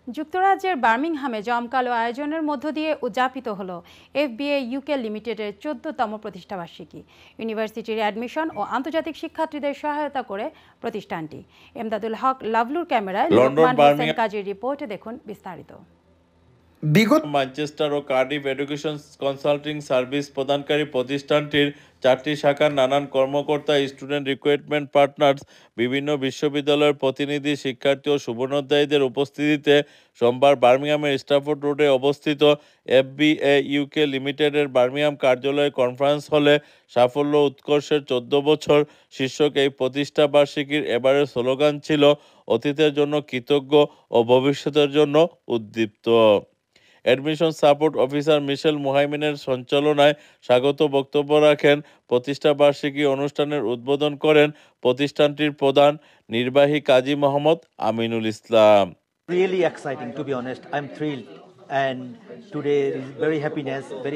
যুক্তরাজ্যের বার্মিংহামে জমকালো আয়োজনের মধ্য দিয়ে উদযাপিত হলো এফবিএ ইউকে লিমিটেডের 14তম প্রতিষ্ঠাবার্ষিকী। ইউনিভার্সিটির অ্যাডমিশন ও আন্তর্জাতিক শিক্ষার্থীদের সহায়তা করে প্রতিষ্ঠানটি। এমদাদুল হক লাভলুর ক্যামেরায় লোকমান হোসেন কাজীর রিপোর্টে দেখুন বিস্তারিত। বিগত ম্যানচেস্টার ও কার্ডিফ এডুকেশন কনসাল্টিং সার্ভিস প্রদানকারী প্রতিষ্ঠানটির 4টি শাখার নানান কর্মকর্তা, স্টুডেন্ট রিক্রুটমেন্ট পার্টনার্স, বিভিন্ন বিশ্ববিদ্যালয়ের প্রতিনিধি, শিক্ষার্থী ও শুভনোদ্দায়ীদের উপস্থিতিতে সোমবার বার্মিংহামের স্ট্রাফোর্ড রোডে অবস্থিত এফবিএ ইউকে লিমিটেডের বার্মিংহাম কার্যালয়ে কনফারেন্স হলে সাফল্য উৎকর্ষের 14 বছর শীর্ষক এই প্রতিষ্ঠাবার্ষিকীর এবারের স্লোগান ছিল অতীতের জন্য কৃতজ্ঞ ও ভবিষ্যতের জন্য উদ্দীপ্ত। অ্যাডমিশন সাপোর্ট অফিসার মিশেল মুহাইমিনের সঞ্চালনায় স্বাগত বক্তব্য রাখেন। প্রতিষ্ঠাবার্ষিকী অনুষ্ঠানের উদ্বোধন করেন প্রতিষ্ঠানটির প্রধান নির্বাহী Kazi Mohammad Aminul Islam. Really exciting, to be honest. I'm thrilled, and today is very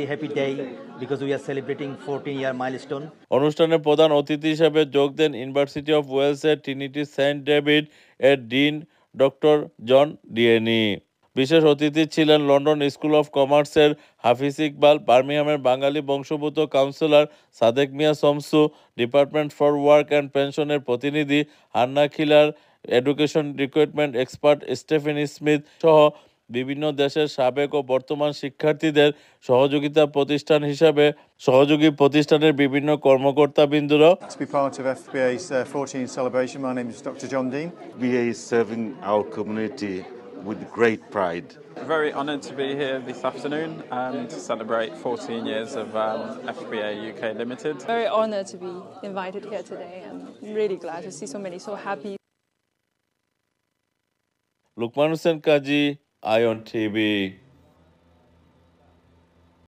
happy day because we are celebrating 14-year milestone. অনুষ্ঠানে প্রধান অতিথি হিসেবে যোগ দেন ইউনিভার্সিটি অফ ওয়েলসের ট্রিনিটি সেন্ট ডেভিড এর ডিন ডক্টর জন ডিএনি। বিশেষ অতিথি ছিলেন লন্ডন স্কুল অফ কমার্সের হাফিজ ইকবাল, বার্মিংহামের বাঙালি বংশোদ্ভূত councillor Sadek Miah Shamsu, department for work and পেনশনের প্রতিনিধি Hannah Khilar, education recruitment expert Stephen Smith সহ বিভিন্ন দেশের সাবেক ও বর্তমান শিক্ষার্থীদের সহযোগী প্রতিষ্ঠানের বিভিন্ন কর্মকর্তাবৃন্দরা। To be part of FBA's 14th celebration, my name is Dr. John Dean. FBA is serving our community with great pride. Very honoured to be here this afternoon and to celebrate 14 years of FBA UK Limited. Very honoured to be invited here today and really glad to see so many so happy. Lokman Hossain Kazi, ion TV.